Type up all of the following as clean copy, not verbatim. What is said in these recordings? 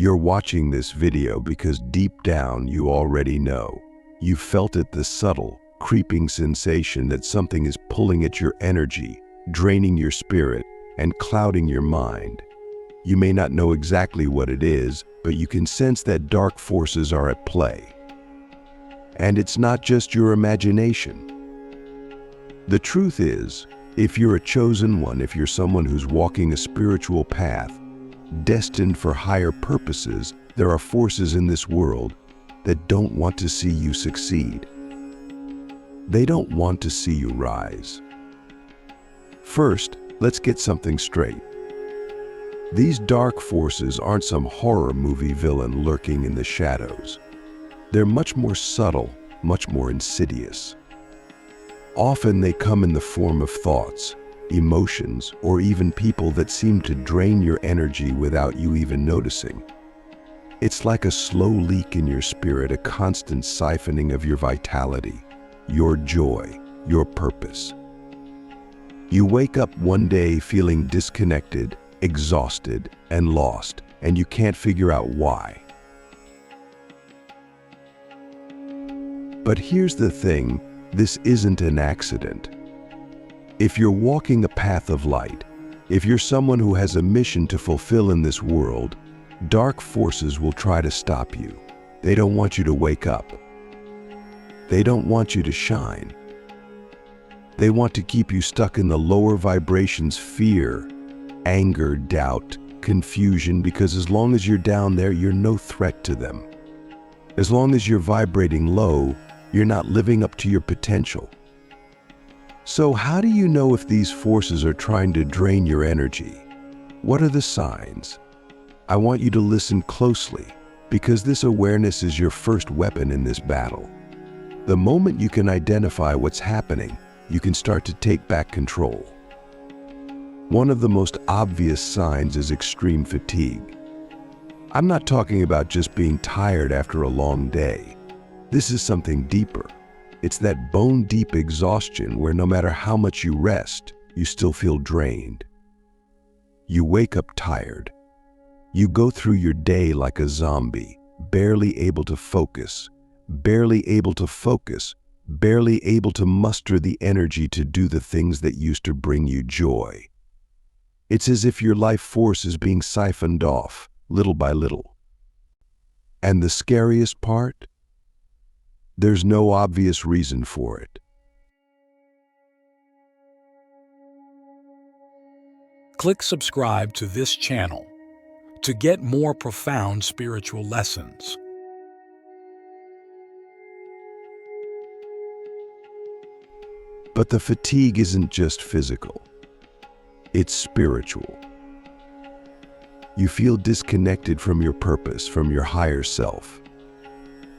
You're watching this video because deep down you already know. You felt it, the subtle, creeping sensation that something is pulling at your energy, draining your spirit, and clouding your mind. You may not know exactly what it is, but you can sense that dark forces are at play. And it's not just your imagination. The truth is, if you're a chosen one, if you're someone who's walking a spiritual path, destined for higher purposes, there are forces in this world that don't want to see you succeed. They don't want to see you rise. First, let's get something straight. These dark forces aren't some horror movie villain lurking in the shadows. They're much more subtle, much more insidious. Often they come in the form of thoughts, emotions, or even people that seem to drain your energy without you even noticing. It's like a slow leak in your spirit, a constant siphoning of your vitality, your joy, your purpose. You wake up one day feeling disconnected, exhausted, and lost, and you can't figure out why. But here's the thing, this isn't an accident. If you're walking a path of light, if you're someone who has a mission to fulfill in this world, dark forces will try to stop you. They don't want you to wake up. They don't want you to shine. They want to keep you stuck in the lower vibrations, fear, anger, doubt, confusion, because as long as you're down there, you're no threat to them. As long as you're vibrating low, you're not living up to your potential. So how do you know if these forces are trying to drain your energy? What are the signs? I want you to listen closely, because this awareness is your first weapon in this battle. The moment you can identify what's happening, you can start to take back control. One of the most obvious signs is extreme fatigue. I'm not talking about just being tired after a long day. This is something deeper. It's that bone-deep exhaustion where no matter how much you rest, you still feel drained. You wake up tired. You go through your day like a zombie, barely able to focus, barely able to muster the energy to do the things that used to bring you joy. It's as if your life force is being siphoned off, little by little. And the scariest part? There's no obvious reason for it. Click subscribe to this channel to get more profound spiritual lessons. But the fatigue isn't just physical. It's spiritual. You feel disconnected from your purpose, from your higher self.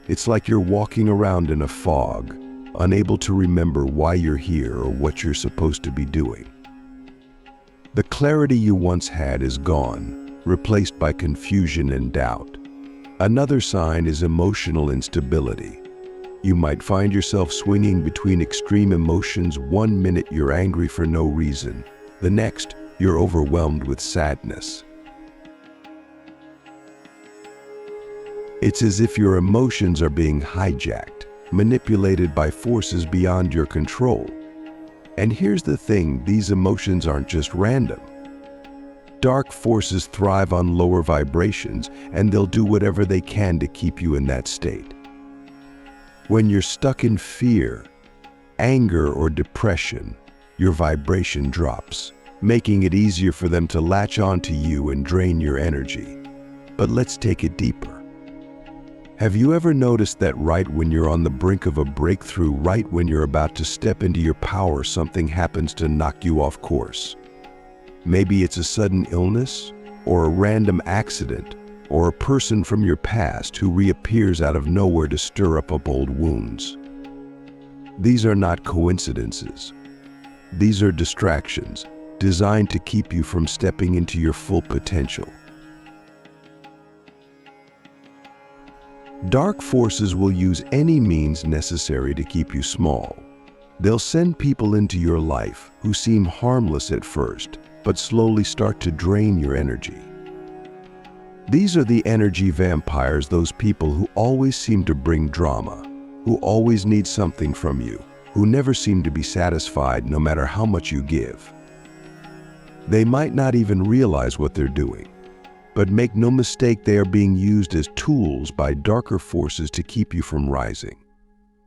It's like you're walking around in a fog, unable to remember why you're here or what you're supposed to be doing. The clarity you once had is gone, replaced by confusion and doubt. Another sign is emotional instability. You might find yourself swinging between extreme emotions. One minute you're angry for no reason. The next, you're overwhelmed with sadness. It's as if your emotions are being hijacked, manipulated by forces beyond your control. And here's the thing, these emotions aren't just random. Dark forces thrive on lower vibrations, and they'll do whatever they can to keep you in that state. When you're stuck in fear, anger, or depression, your vibration drops, making it easier for them to latch onto you and drain your energy. But let's take it deeper. Have you ever noticed that right when you're on the brink of a breakthrough, right when you're about to step into your power, something happens to knock you off course? Maybe it's a sudden illness, or a random accident, or a person from your past who reappears out of nowhere to stir up old wounds. These are not coincidences. These are distractions, designed to keep you from stepping into your full potential. Dark forces will use any means necessary to keep you small. They'll send people into your life who seem harmless at first, but slowly start to drain your energy. These are the energy vampires, those people who always seem to bring drama, who always need something from you, who never seem to be satisfied no matter how much you give. They might not even realize what they're doing, but make no mistake, they are being used as tools by darker forces to keep you from rising.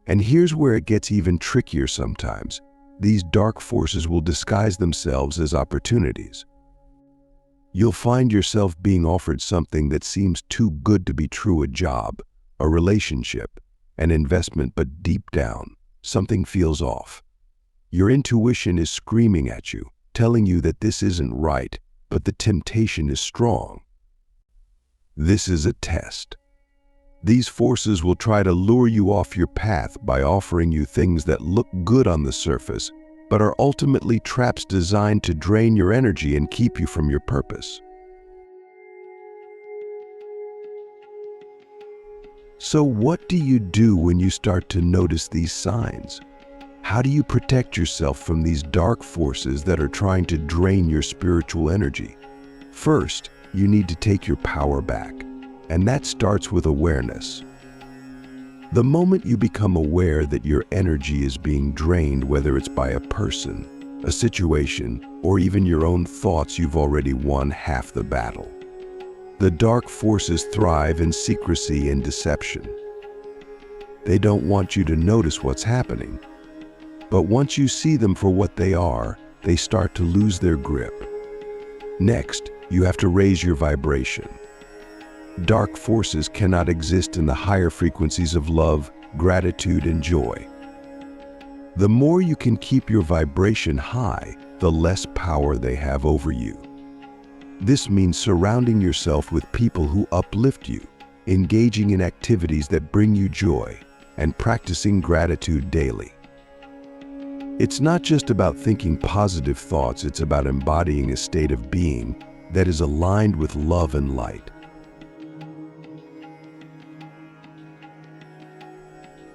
And here's where it gets even trickier sometimes. These dark forces will disguise themselves as opportunities. You'll find yourself being offered something that seems too good to be true, a job, a relationship, an investment, but deep down, something feels off. Your intuition is screaming at you, telling you that this isn't right, but the temptation is strong. This is a test. These forces will try to lure you off your path by offering you things that look good on the surface, but are ultimately traps designed to drain your energy and keep you from your purpose. So what do you do when you start to notice these signs? How do you protect yourself from these dark forces that are trying to drain your spiritual energy? First, you need to take your power back, and that starts with awareness. The moment you become aware that your energy is being drained, whether it's by a person, a situation, or even your own thoughts, you've already won half the battle. The dark forces thrive in secrecy and deception. They don't want you to notice what's happening. But once you see them for what they are, they start to lose their grip. Next, you have to raise your vibration. Dark forces cannot exist in the higher frequencies of love, gratitude, and joy. The more you can keep your vibration high, the less power they have over you. This means surrounding yourself with people who uplift you, engaging in activities that bring you joy, and practicing gratitude daily. It's not just about thinking positive thoughts, it's about embodying a state of being that is aligned with love and light.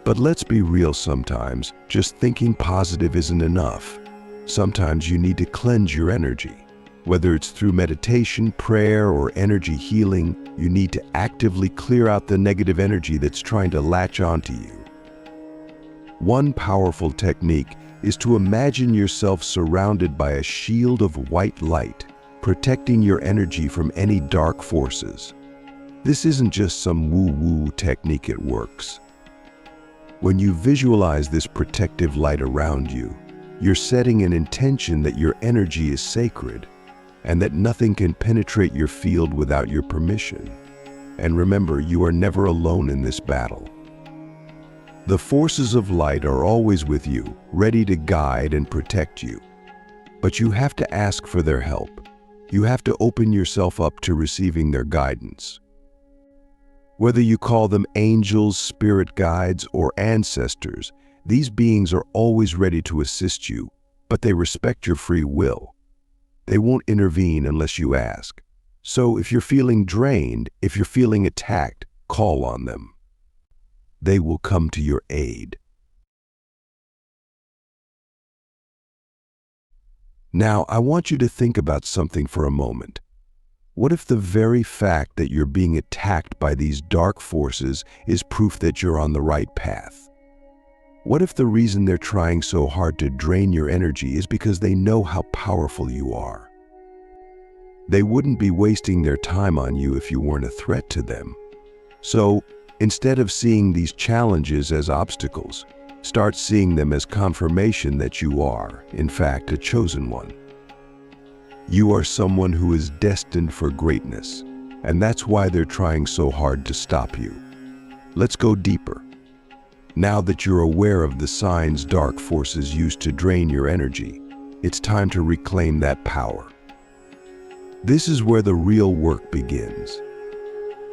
But let's be real, sometimes just thinking positive isn't enough. Sometimes you need to cleanse your energy. Whether it's through meditation, prayer, or energy healing, you need to actively clear out the negative energy that's trying to latch onto you. One powerful technique is to imagine yourself surrounded by a shield of white light, protecting your energy from any dark forces. This isn't just some woo-woo technique, it works. When you visualize this protective light around you, you're setting an intention that your energy is sacred and that nothing can penetrate your field without your permission. And remember, you are never alone in this battle. The forces of light are always with you, ready to guide and protect you. But you have to ask for their help. You have to open yourself up to receiving their guidance. Whether you call them angels, spirit guides, or ancestors, these beings are always ready to assist you, but they respect your free will. They won't intervene unless you ask. So if you're feeling drained, if you're feeling attacked, call on them. They will come to your aid. Now, I want you to think about something for a moment. What if the very fact that you're being attacked by these dark forces is proof that you're on the right path? What if the reason they're trying so hard to drain your energy is because they know how powerful you are? They wouldn't be wasting their time on you if you weren't a threat to them. So, instead of seeing these challenges as obstacles, start seeing them as confirmation that you are, in fact, a chosen one. You are someone who is destined for greatness, and that's why they're trying so hard to stop you. Let's go deeper. Now that you're aware of the signs dark forces use to drain your energy, it's time to reclaim that power. This is where the real work begins.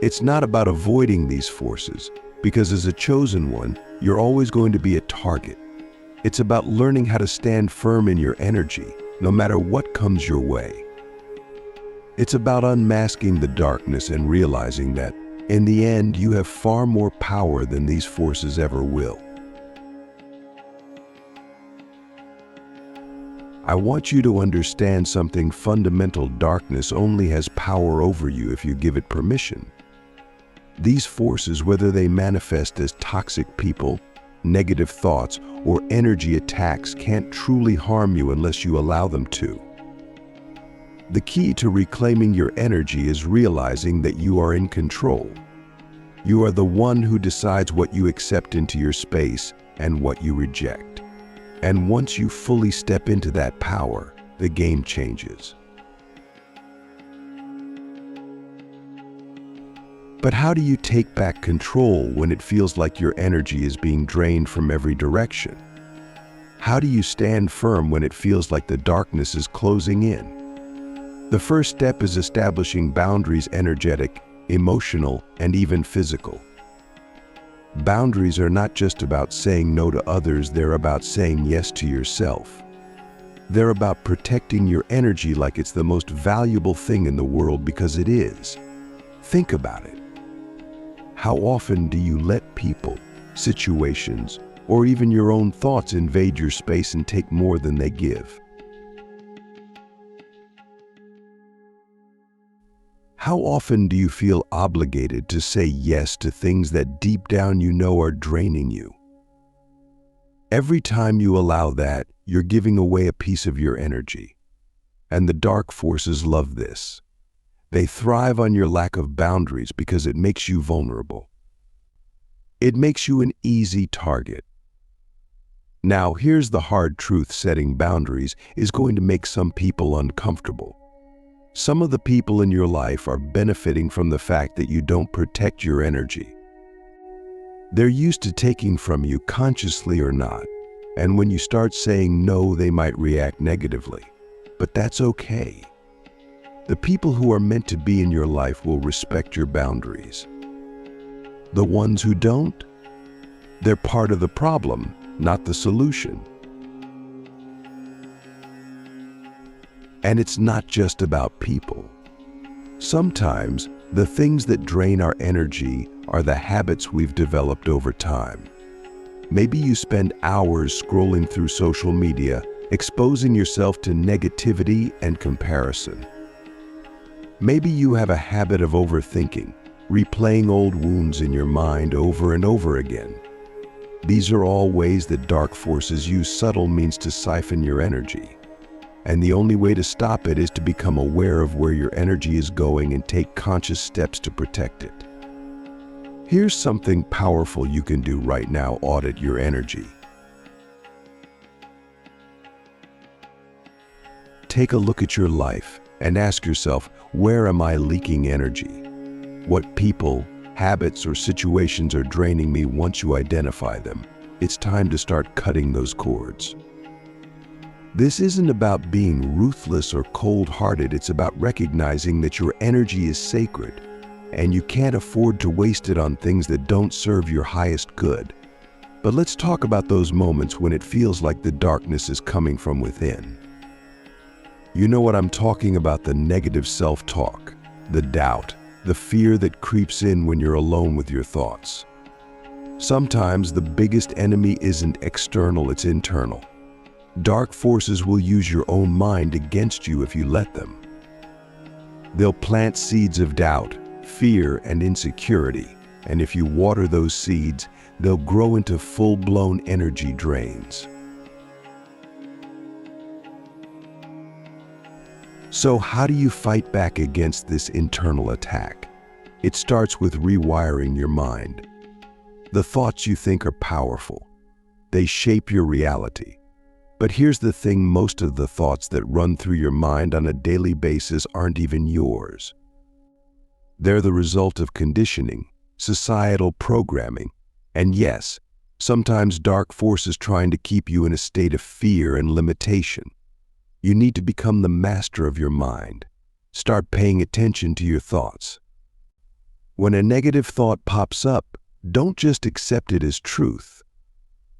It's not about avoiding these forces, because as a chosen one, you're always going to be a target. It's about learning how to stand firm in your energy, no matter what comes your way. It's about unmasking the darkness and realizing that, in the end, you have far more power than these forces ever will. I want you to understand something fundamental. Darkness only has power over you if you give it permission. These forces, whether they manifest as toxic people, negative thoughts, or energy attacks, can't truly harm you unless you allow them to. The key to reclaiming your energy is realizing that you are in control. You are the one who decides what you accept into your space and what you reject. And once you fully step into that power, the game changes. But how do you take back control when it feels like your energy is being drained from every direction? How do you stand firm when it feels like the darkness is closing in? The first step is establishing boundaries: energetic, emotional, and even physical. Boundaries are not just about saying no to others, they're about saying yes to yourself. They're about protecting your energy like it's the most valuable thing in the world, because it is. Think about it. How often do you let people, situations, or even your own thoughts invade your space and take more than they give? How often do you feel obligated to say yes to things that deep down you know are draining you? Every time you allow that, you're giving away a piece of your energy. And the dark forces love this. They thrive on your lack of boundaries because it makes you vulnerable. It makes you an easy target. Now, here's the hard truth: setting boundaries is going to make some people uncomfortable. Some of the people in your life are benefiting from the fact that you don't protect your energy. They're used to taking from you, consciously or not, and when you start saying no, they might react negatively. But that's okay. The people who are meant to be in your life will respect your boundaries. The ones who don't, they're part of the problem, not the solution. And it's not just about people. Sometimes the things that drain our energy are the habits we've developed over time. Maybe you spend hours scrolling through social media, exposing yourself to negativity and comparison. Maybe you have a habit of overthinking, replaying old wounds in your mind over and over again. These are all ways that dark forces use subtle means to siphon your energy. And the only way to stop it is to become aware of where your energy is going and take conscious steps to protect it. Here's something powerful you can do right now: audit your energy. Take a look at your life and ask yourself, where am I leaking energy? What people, habits, or situations are draining me? Once you identify them, it's time to start cutting those cords. This isn't about being ruthless or cold-hearted. It's about recognizing that your energy is sacred, and you can't afford to waste it on things that don't serve your highest good. But let's talk about those moments when it feels like the darkness is coming from within. You know what I'm talking about: the negative self-talk, the doubt, the fear that creeps in when you're alone with your thoughts. Sometimes the biggest enemy isn't external, it's internal. Dark forces will use your own mind against you if you let them. They'll plant seeds of doubt, fear, and insecurity, and if you water those seeds, they'll grow into full-blown energy drains. So how do you fight back against this internal attack? It starts with rewiring your mind. The thoughts you think are powerful. They shape your reality. But here's the thing: most of the thoughts that run through your mind on a daily basis aren't even yours. They're the result of conditioning, societal programming, and yes, sometimes dark forces trying to keep you in a state of fear and limitation. You need to become the master of your mind. Start paying attention to your thoughts. When a negative thought pops up, don't just accept it as truth.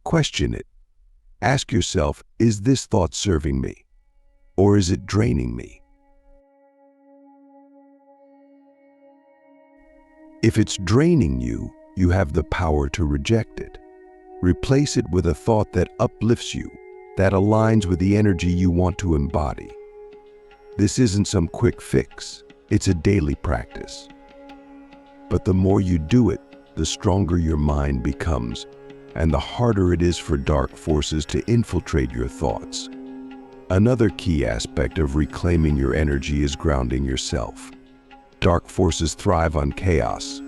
Question it. Ask yourself, is this thought serving me? Or is it draining me? If it's draining you, you have the power to reject it. Replace it with a thought that uplifts you, that aligns with the energy you want to embody. This isn't some quick fix, it's a daily practice. But the more you do it, the stronger your mind becomes, and the harder it is for dark forces to infiltrate your thoughts. Another key aspect of reclaiming your energy is grounding yourself. Dark forces thrive on chaos.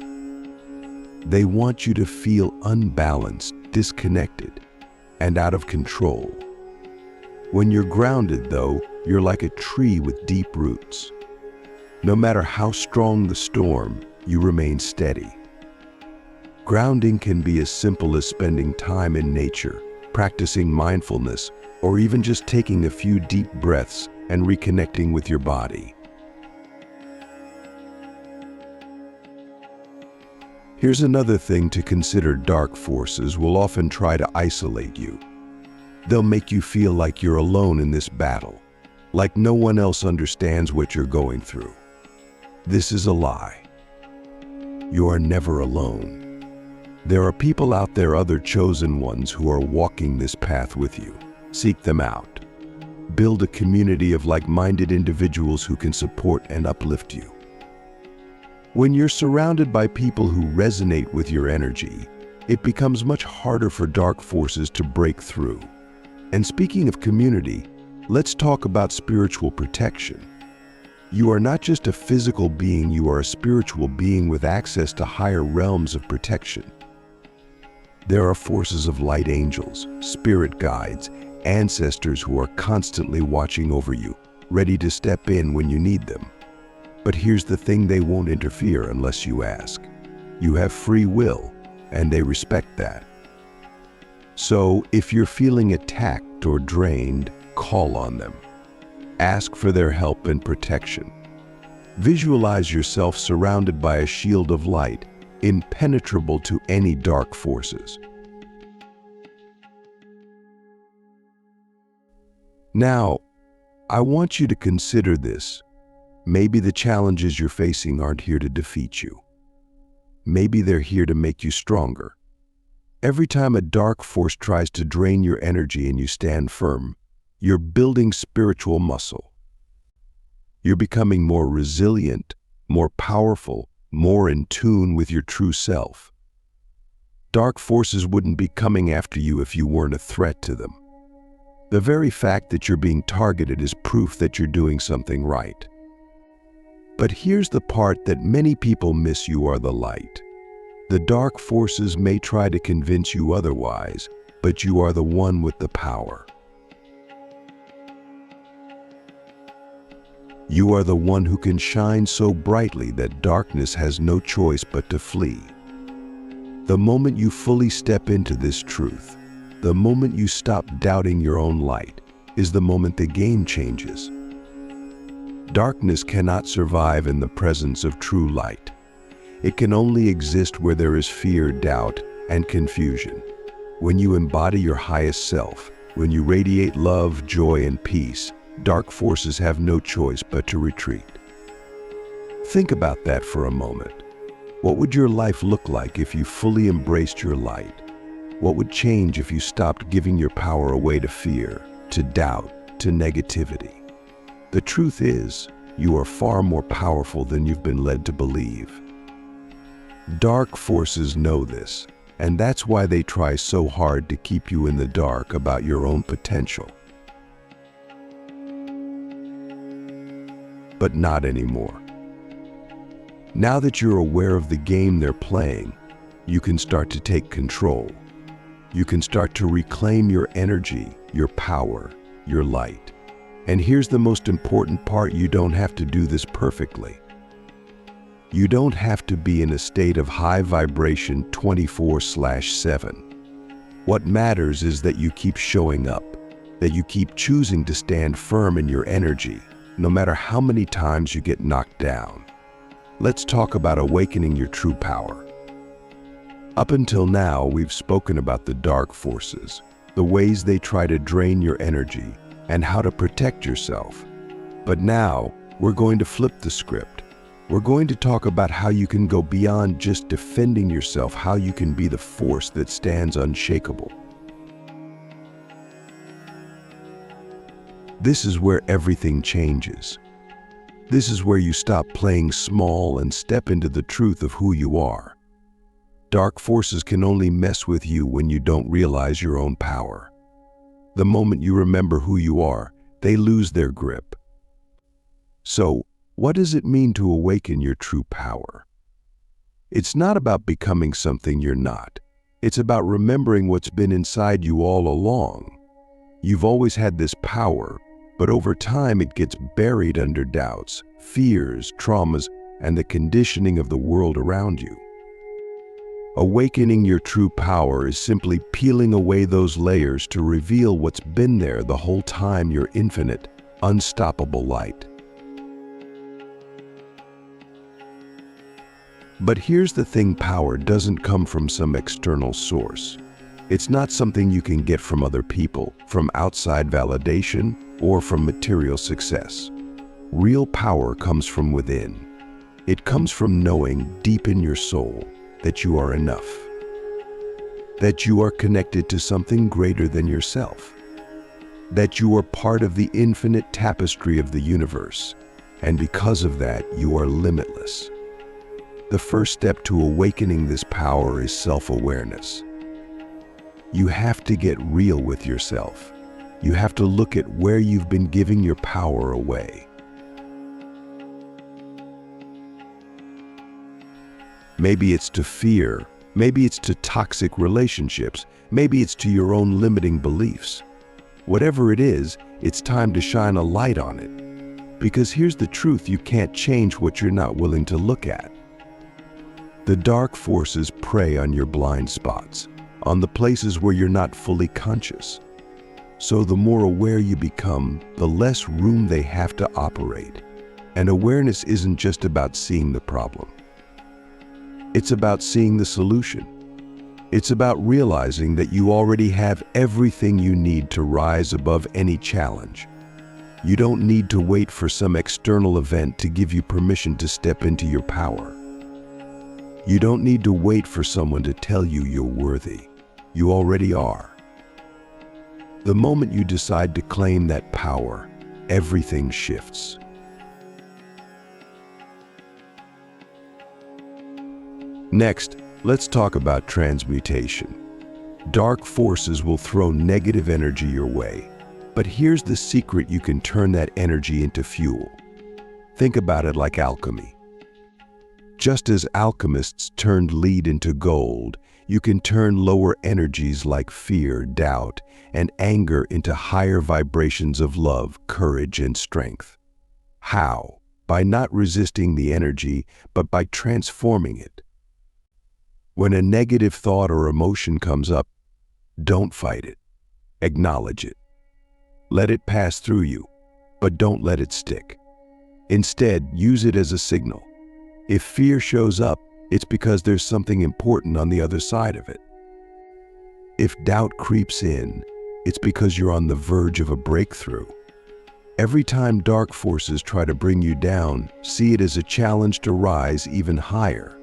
They want you to feel unbalanced, disconnected, and out of control. When you're grounded, though, you're like a tree with deep roots. No matter how strong the storm, you remain steady. Grounding can be as simple as spending time in nature, practicing mindfulness, or even just taking a few deep breaths and reconnecting with your body. Here's another thing to consider. Dark forces will often try to isolate you. They'll make you feel like you're alone in this battle, like no one else understands what you're going through. This is a lie. You are never alone. There are people out there, other chosen ones, who are walking this path with you. Seek them out. Build a community of like-minded individuals who can support and uplift you. When you're surrounded by people who resonate with your energy, it becomes much harder for dark forces to break through. And speaking of community, let's talk about spiritual protection. You are not just a physical being, you are a spiritual being with access to higher realms of protection. There are forces of light, angels, spirit guides, ancestors who are constantly watching over you, ready to step in when you need them. But here's the thing, they won't interfere unless you ask. You have free will, and they respect that. So, if you're feeling attacked or drained, call on them. Ask for their help and protection. Visualize yourself surrounded by a shield of light, impenetrable to any dark forces. Now, I want you to consider this. Maybe the challenges you're facing aren't here to defeat you. Maybe they're here to make you stronger. Every time a dark force tries to drain your energy and you stand firm, you're building spiritual muscle. You're becoming more resilient, more powerful, more in tune with your true self. Dark forces wouldn't be coming after you if you weren't a threat to them. The very fact that you're being targeted is proof that you're doing something right. But here's the part that many people miss: you are the light. The dark forces may try to convince you otherwise, but you are the one with the power. You are the one who can shine so brightly that darkness has no choice but to flee. The moment you fully step into this truth, the moment you stop doubting your own light, is the moment the game changes. Darkness cannot survive in the presence of true light. It can only exist where there is fear, doubt, and confusion. When you embody your highest self, when you radiate love, joy, and peace, dark forces have no choice but to retreat. Think about that for a moment. What would your life look like if you fully embraced your light? What would change if you stopped giving your power away to fear, to doubt, to negativity? The truth is, you are far more powerful than you've been led to believe. Dark forces know this, and that's why they try so hard to keep you in the dark about your own potential. But not anymore. Now that you're aware of the game they're playing, you can start to take control. You can start to reclaim your energy, your power, your light. And here's the most important part: you don't have to do this perfectly. You don't have to be in a state of high vibration 24/7. What matters is that you keep showing up, that you keep choosing to stand firm in your energy, no matter how many times you get knocked down. Let's talk about awakening your true power. Up until now, we've spoken about the dark forces, the ways they try to drain your energy, and how to protect yourself. But now, we're going to flip the script. We're going to talk about how you can go beyond just defending yourself, how you can be the force that stands unshakable. This is where everything changes. This is where you stop playing small and step into the truth of who you are. Dark forces can only mess with you when you don't realize your own power. The moment you remember who you are, they lose their grip. So, what does it mean to awaken your true power? It's not about becoming something you're not. It's about remembering what's been inside you all along. You've always had this power, but over time it gets buried under doubts, fears, traumas, and the conditioning of the world around you. Awakening your true power is simply peeling away those layers to reveal what's been there the whole time, your infinite, unstoppable light. But here's the thing, power doesn't come from some external source. It's not something you can get from other people, from outside validation, or from material success. Real power comes from within. It comes from knowing deep in your soul that you are enough, that you are connected to something greater than yourself, that you are part of the infinite tapestry of the universe, and because of that, you are limitless. The first step to awakening this power is self-awareness. You have to get real with yourself. You have to look at where you've been giving your power away. Maybe it's to fear, maybe it's to toxic relationships, maybe it's to your own limiting beliefs. Whatever it is, it's time to shine a light on it. Because here's the truth, you can't change what you're not willing to look at. The dark forces prey on your blind spots, on the places where you're not fully conscious. So the more aware you become, the less room they have to operate. And awareness isn't just about seeing the problem. It's about seeing the solution. It's about realizing that you already have everything you need to rise above any challenge. You don't need to wait for some external event to give you permission to step into your power. You don't need to wait for someone to tell you you're worthy. You already are. The moment you decide to claim that power, everything shifts. Next, let's talk about transmutation. Dark forces will throw negative energy your way, but here's the secret: you can turn that energy into fuel. Think about it like alchemy. Just as alchemists turned lead into gold, you can turn lower energies like fear, doubt, and anger into higher vibrations of love, courage, and strength. How? By not resisting the energy, but by transforming it. When a negative thought or emotion comes up, don't fight it. Acknowledge it. Let it pass through you, but don't let it stick. Instead, use it as a signal. If fear shows up, it's because there's something important on the other side of it. If doubt creeps in, it's because you're on the verge of a breakthrough. Every time dark forces try to bring you down, see it as a challenge to rise even higher.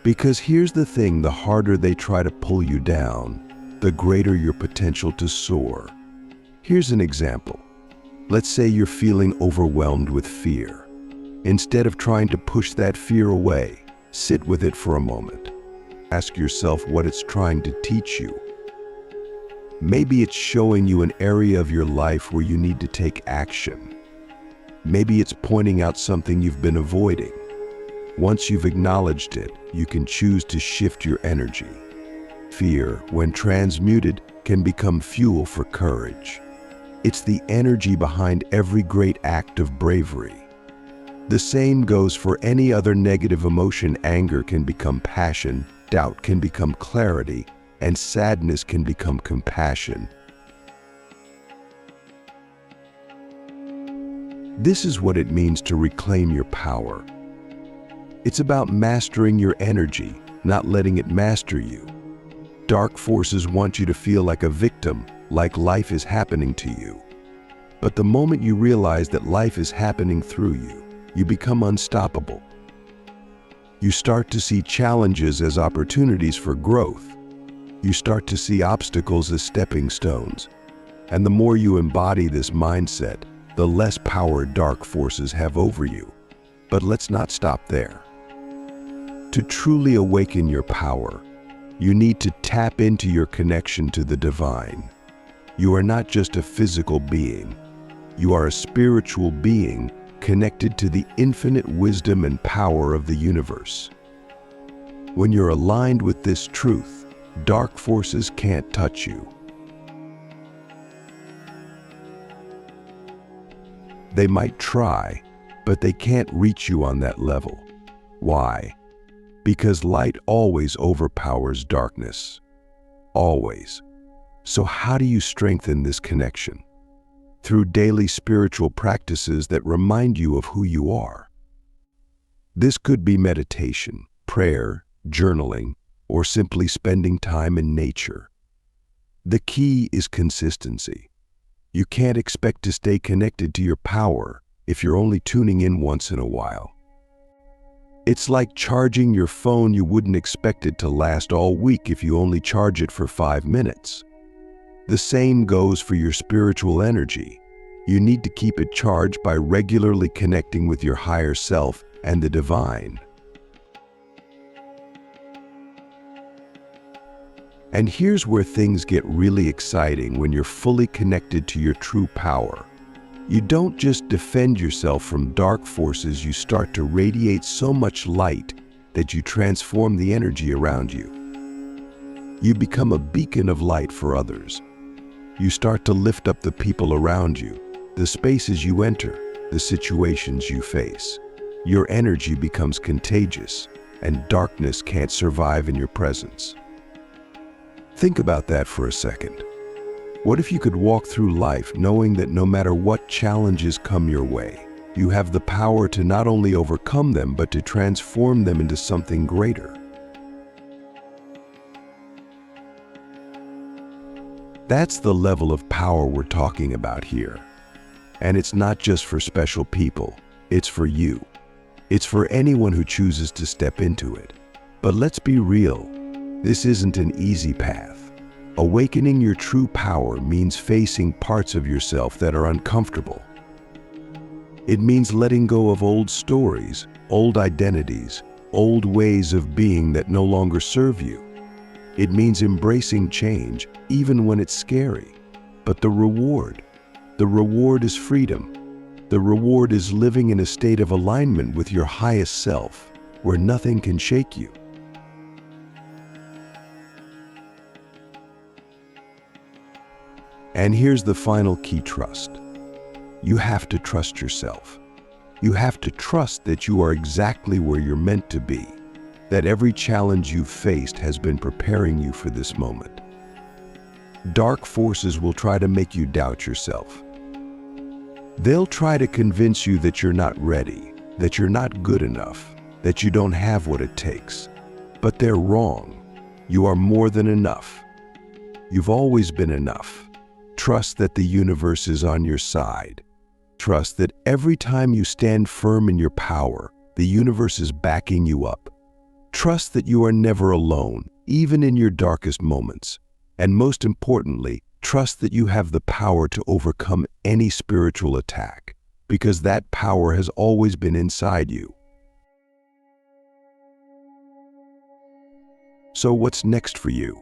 Because here's the thing, the harder they try to pull you down, the greater your potential to soar. Here's an example. Let's say you're feeling overwhelmed with fear. Instead of trying to push that fear away, sit with it for a moment. Ask yourself what it's trying to teach you. Maybe it's showing you an area of your life where you need to take action. Maybe it's pointing out something you've been avoiding. Once you've acknowledged it, you can choose to shift your energy. Fear, when transmuted, can become fuel for courage. It's the energy behind every great act of bravery. The same goes for any other negative emotion. Anger can become passion, doubt can become clarity, and sadness can become compassion. This is what it means to reclaim your power. It's about mastering your energy, not letting it master you. Dark forces want you to feel like a victim, like life is happening to you. But the moment you realize that life is happening through you, you become unstoppable. You start to see challenges as opportunities for growth. You start to see obstacles as stepping stones. And the more you embody this mindset, the less power dark forces have over you. But let's not stop there. To truly awaken your power, you need to tap into your connection to the divine. You are not just a physical being. You are a spiritual being connected to the infinite wisdom and power of the universe. When you're aligned with this truth, dark forces can't touch you. They might try, but they can't reach you on that level. Why? Because light always overpowers darkness. Always. So how do you strengthen this connection? Through daily spiritual practices that remind you of who you are. This could be meditation, prayer, journaling, or simply spending time in nature. The key is consistency. You can't expect to stay connected to your power if you're only tuning in once in a while. It's like charging your phone. You wouldn't expect it to last all week if you only charge it for 5 minutes. The same goes for your spiritual energy. You need to keep it charged by regularly connecting with your higher self and the divine. And here's where things get really exciting when you're fully connected to your true power. You don't just defend yourself from dark forces, you start to radiate so much light that you transform the energy around you. You become a beacon of light for others. You start to lift up the people around you, the spaces you enter, the situations you face. Your energy becomes contagious, and darkness can't survive in your presence. Think about that for a second. What if you could walk through life knowing that no matter what challenges come your way, you have the power to not only overcome them, but to transform them into something greater? That's the level of power we're talking about here. And it's not just for special people, it's for you. It's for anyone who chooses to step into it. But let's be real, this isn't an easy path. Awakening your true power means facing parts of yourself that are uncomfortable. It means letting go of old stories, old identities, old ways of being that no longer serve you. It means embracing change, even when it's scary. But the reward is freedom. The reward is living in a state of alignment with your highest self, where nothing can shake you. And here's the final key: trust. You have to trust yourself. You have to trust that you are exactly where you're meant to be, that every challenge you've faced has been preparing you for this moment. Dark forces will try to make you doubt yourself. They'll try to convince you that you're not ready, that you're not good enough, that you don't have what it takes. But they're wrong. You are more than enough. You've always been enough. Trust that the universe is on your side. Trust that every time you stand firm in your power, the universe is backing you up. Trust that you are never alone, even in your darkest moments. And most importantly, trust that you have the power to overcome any spiritual attack, because that power has always been inside you. So what's next for you?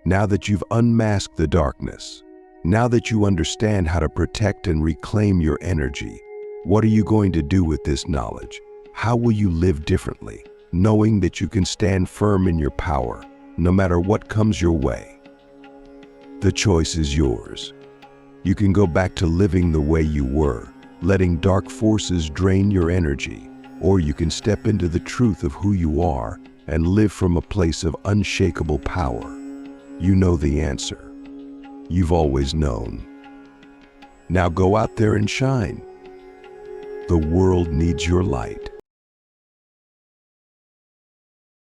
Now that you've unmasked the darkness, now that you understand how to protect and reclaim your energy, what are you going to do with this knowledge? How will you live differently, knowing that you can stand firm in your power, no matter what comes your way? The choice is yours. You can go back to living the way you were, letting dark forces drain your energy, or you can step into the truth of who you are and live from a place of unshakable power. You know the answer. You've always known. Now go out there and shine. The world needs your light.